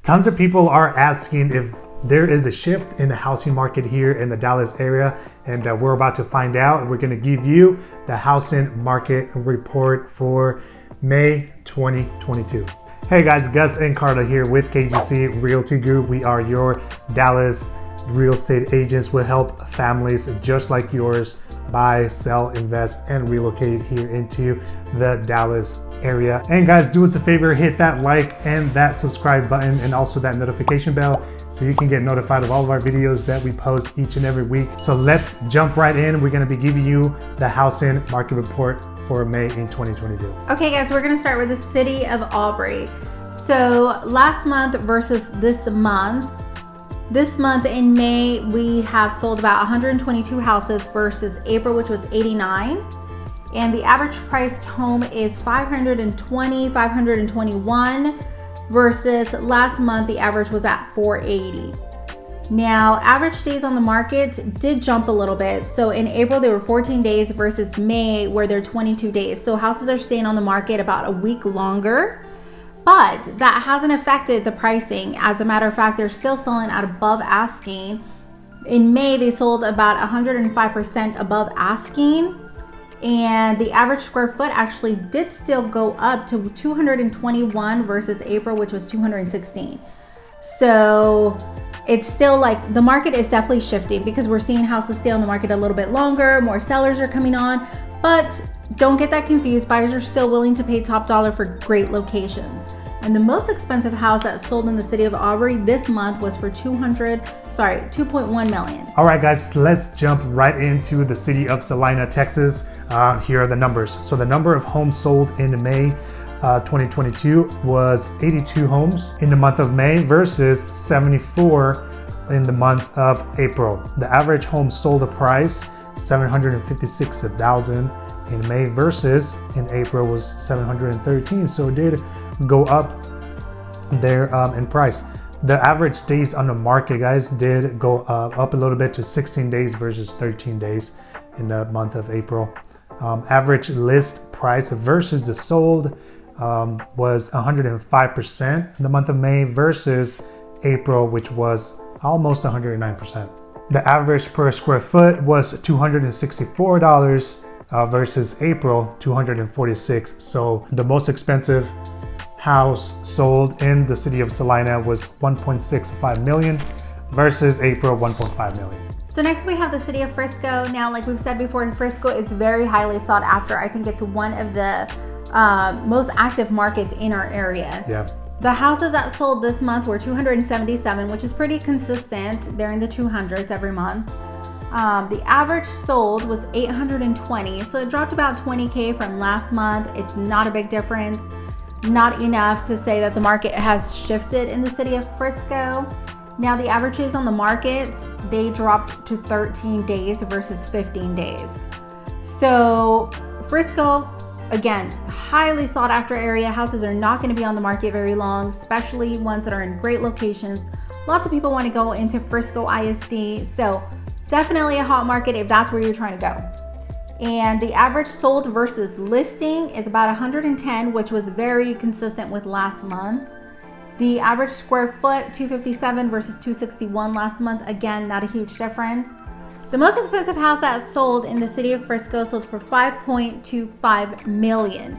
Tons of people are asking if there is a shift in the housing market here in the Dallas area, and we're about to find out. We're going to give you the housing market report for May 2022. Hey guys, Gus and Carla here with KGC Realty Group. We are your Dallas real estate agents. We help families just like yours buy, sell, invest, and relocate here into the Dallas area. And guys, do us a favor, hit that like and that subscribe button and also that notification bell so you can get notified of all of our videos that we post each and every week. So let's jump right in. We're going to be giving you the housing market report for May in 2022. Okay guys, we're going to start with the city of Aubrey. So last month versus this month. This month in May, we have sold about 122 houses versus April, which was 89. And the average priced home is 521 versus last month the average was at 480. Now, average days on the market did jump a little bit. So in April there were 14 days versus May where they're 22 days. So houses are staying on the market about a week longer, but that hasn't affected the pricing. As a matter of fact, they're still selling at above asking. In May, they sold about 105% above asking. And the average square foot actually did still go up to 221 versus April, which was 216. So it's still like the market is definitely shifting because we're seeing houses stay on the market a little bit longer, more sellers are coming on, but don't get that confused. Buyers are still willing to pay top dollar for great locations. And the most expensive house that sold in the city of Aubrey this month was for 2.1 million. All right, guys, let's jump right into the city of Celina, Texas. Here are the numbers. So the number of homes sold in May 2022 was 82 homes in the month of May versus 74 in the month of April. The average home sold price $756,000 in May versus in April was $713. So it did go up there in price. The average days on the market, guys, did go up a little bit to 16 days versus 13 days in the month of April. Average list price versus the sold was 105% in the month of May versus April, which was almost 109%. The average per square foot was $264 versus April, $246. So the most expensive house sold in the city of Celina was 1.65 million versus April 1.5 million. So next we have the city of Frisco. Now, like we've said before, Frisco is very highly sought after. I think it's one of the most active markets in our area. Yeah. The houses that sold this month were 277, which is pretty consistent. They're in the 200s every month. The average sold was 820, so it dropped about 20K from last month. It's not a big difference. Not enough to say that the market has shifted in the city of Frisco. Now the averages on the market, they dropped to 13 days versus 15 days. So Frisco, again, highly sought after area. Houses are not going to be on the market very long, especially ones that are in great locations. Lots of people want to go into Frisco ISD. So definitely a hot market if that's where you're trying to go. And the average sold versus listing is about 110, which was very consistent with last month. The average square foot, 257 versus 261 last month. Again, not a huge difference. The most expensive house that sold in the city of Frisco sold for 5.25 million.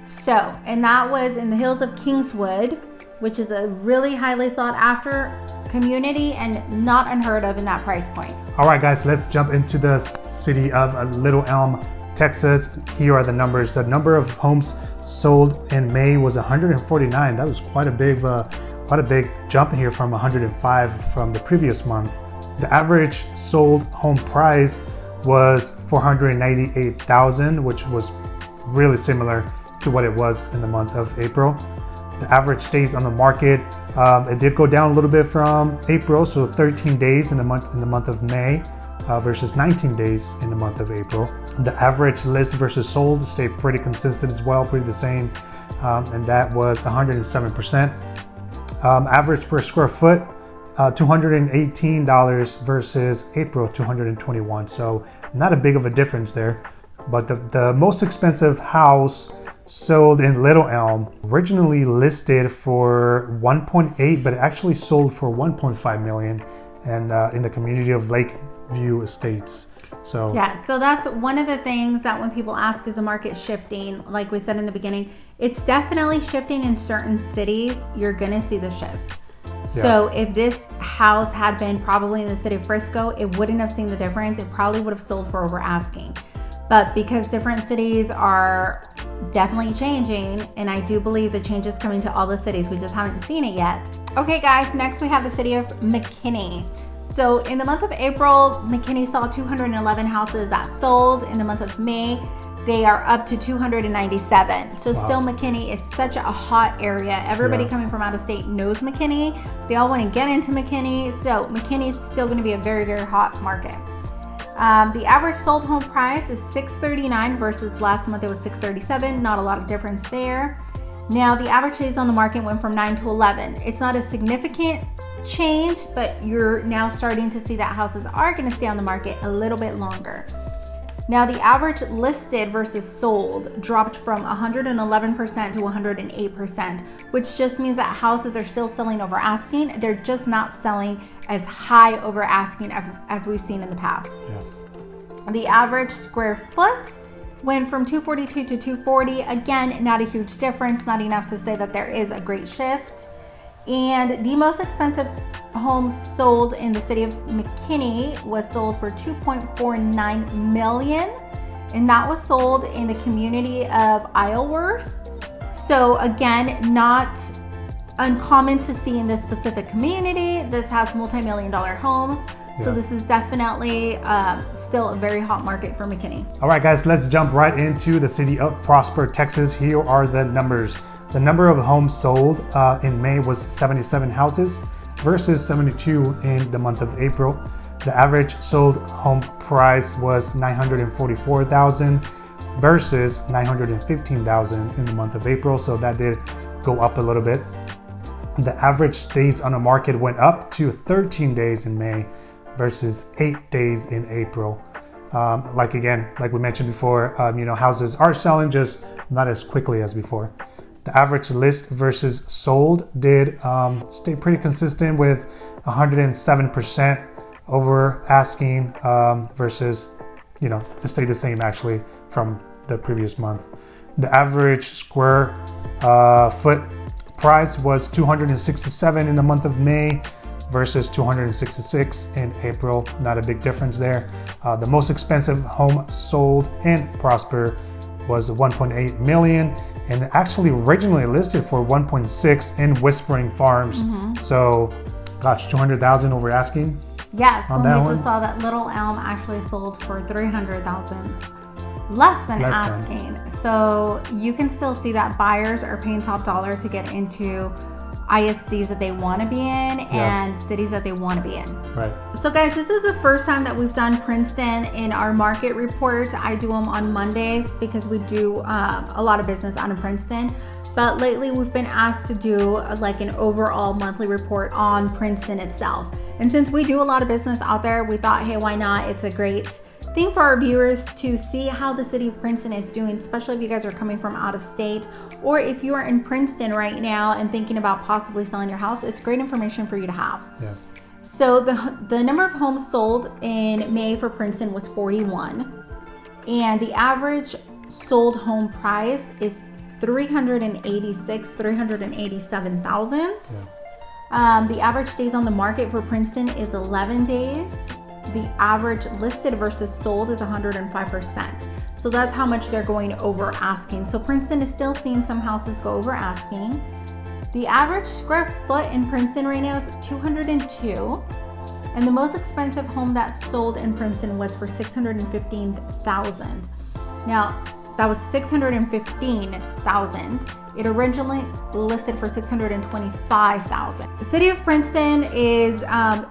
So, and that was in the hills of Kingswood, which is a really highly sought after community and not unheard of in that price point. All right, guys, let's jump into the city of Little Elm, Texas. Here are the numbers. The number of homes sold in May was 149. That was quite a big jump here from 105 from the previous month. The average sold home price was $498,000, which was really similar to what it was in the month of April. The average days on the market, it did go down a little bit from April, so 13 days in the month of May versus 19 days in the month of April. The average list versus sold stayed pretty consistent as well, pretty the same, and that was 107%. Average per square foot, $218 versus April, $221. So not a big of a difference there. But the most expensive house sold in Little Elm, originally listed for 1.8, but it actually sold for 1.5 million, and in the community of Lakeview Estates. So yeah, so that's one of the things that when people ask, is the market shifting? Like we said in the beginning, it's definitely shifting in certain cities. You're gonna see the shift. So if this house had been probably in the city of Frisco, it wouldn't have seen the difference. It probably would have sold for over asking. But because different cities are definitely changing, and I do believe the change is coming to all the cities, we just haven't seen it yet. Okay guys, next we have the city of McKinney. So in the month of April, McKinney saw 211 houses that sold. In the month of May, they are up to 297. So still McKinney is such a hot area. Everybody coming from out of state knows McKinney. They all want to get into McKinney. So McKinney is still going to be a very, very hot market. The average sold home price is $639 versus last month it was $637. Not a lot of difference there. Now the average days on the market went from 9 to 11. It's not a significant change, but you're now starting to see that houses are going to stay on the market a little bit longer. Now the average listed versus sold dropped from 111% to 108%, which just means that houses are still selling over asking. They're just not selling as high over asking as we've seen in the past. The average square foot went from 242 to 240. Again, not a huge difference, not enough to say that there is a great shift. And the most expensive home sold in the city of McKinney was sold for $2.49 million, and that was sold in the community of Isleworth. So again, not uncommon to see in this specific community. This has multi-million-dollar homes. So this is definitely still a very hot market for McKinney. All right, guys, let's jump right into the city of Prosper, Texas. Here are the numbers. The number of homes sold in May was 77 houses versus 72 in the month of April. The average sold home price was $944,000 versus $915,000 in the month of April. So that did go up a little bit. The average days on the market went up to 13 days in May versus 8 days in April. Like we mentioned before, houses are selling, just not as quickly as before. The average list versus sold did stay pretty consistent with 107% over asking versus, it stayed the same actually from the previous month. The average square foot price was $267 in the month of May versus $266 in April. Not a big difference there. The most expensive home sold in Prosper was $1.8 million, and actually originally listed for $1.6 in Whispering Farms. So, gosh, $200,000 over asking. Yes, when we just saw that Little Elm actually sold for $300,000 less than asking. So you can still see that buyers are paying top dollar to get into ISDs that they want to be in and cities that they want to be in. Right. So guys, this is the first time that we've done Princeton in our market report. I do them on Mondays because we do a lot of business out of Princeton. But lately we've been asked to do like an overall monthly report on Princeton itself. And since we do a lot of business out there, we thought, hey, why not? It's a great thing for our viewers to see how the city of Princeton is doing, especially if you guys are coming from out of state, or if you are in Princeton right now and thinking about possibly selling your house. It's great information for you to have. Yeah. So the number of homes sold in May for Princeton was 41, and the average sold home price is $387,000. The average days on the market for Princeton is 11 days. The average listed versus sold is 105%. So that's how much they're going over asking. So Princeton is still seeing some houses go over asking. The average square foot in Princeton right now is 202. And the most expensive home that sold in Princeton was for $615,000. Now, that was $615,000. It originally listed for $625,000. The city of Princeton is,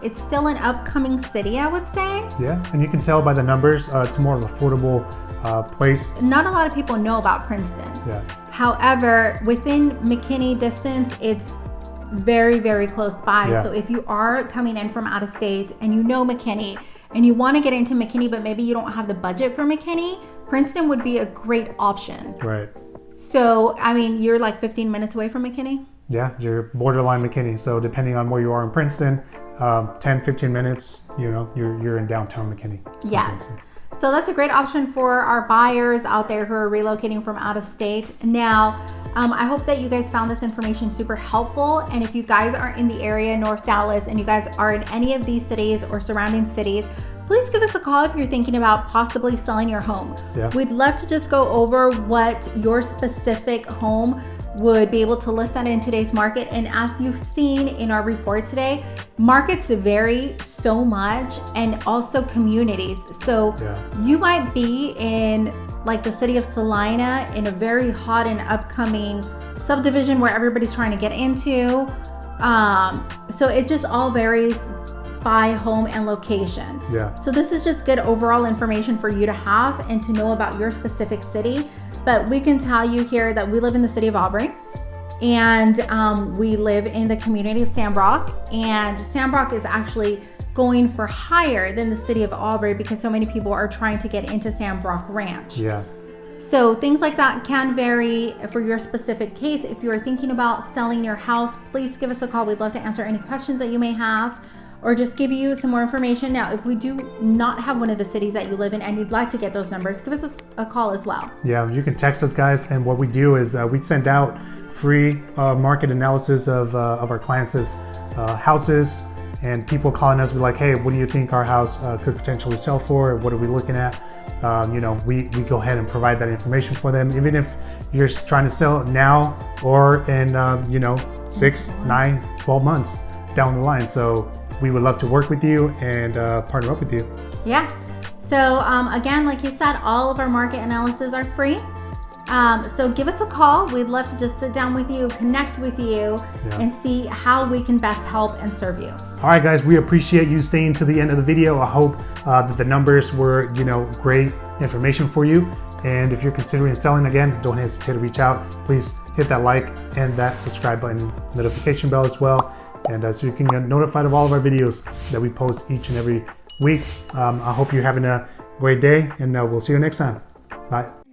it's still an upcoming city, I would say. Yeah, and you can tell by the numbers, it's more of an affordable place. Not a lot of people know about Princeton. Yeah. However, within McKinney distance, it's very, very close by. Yeah. So if you are coming in from out of state and you know McKinney and you want to get into McKinney, but maybe you don't have the budget for McKinney, Princeton would be a great option. Right. So, I mean, you're like 15 minutes away from McKinney? Yeah, you're borderline McKinney. So depending on where you are in Princeton, 10, 15 minutes, you're in downtown McKinney. Yes. So that's a great option for our buyers out there who are relocating from out of state. Now, I hope that you guys found this information super helpful. And if you guys are in the area, North Dallas, and you guys are in any of these cities or surrounding cities, please give us a call if you're thinking about possibly selling your home. Yeah. We'd love to just go over what your specific home would be able to list at in today's market. And as you've seen in our report today, markets vary so much, and also communities. So you might be in like the city of Celina in a very hot and upcoming subdivision where everybody's trying to get into. So it just all varies by home and location. Yeah. So this is just good overall information for you to have and to know about your specific city. But we can tell you here that we live in the city of Aubrey, and we live in the community of Sandbrook, and Sandbrook is actually going for higher than the city of Aubrey because so many people are trying to get into Sandbrook Ranch. Yeah. So things like that can vary for your specific case. If you're thinking about selling your house, please give us a call. We'd love to answer any questions that you may have, or just give you some more information. Now, if we do not have one of the cities that you live in and you'd like to get those numbers, give us a call as well. Yeah, you can text us, guys. And what we do is we send out free market analysis of our clients' houses, and people calling us, be like, hey, what do you think our house could potentially sell for? What are we looking at? We go ahead and provide that information for them, even if you're trying to sell it now or in 6, 9, 12 months down the line. So we would love to work with you and partner up with you. Yeah. So again, like you said, all of our market analysis are free. So give us a call. We'd love to just sit down with you, connect with you, and see how we can best help and serve you. All right, guys, we appreciate you staying to the end of the video. I hope that the numbers were, great information for you. And if you're considering selling, again, don't hesitate to reach out. Please hit that like and that subscribe button, notification bell as well. And so you can get notified of all of our videos that we post each and every week. I hope you're having a great day, and we'll see you next time. Bye.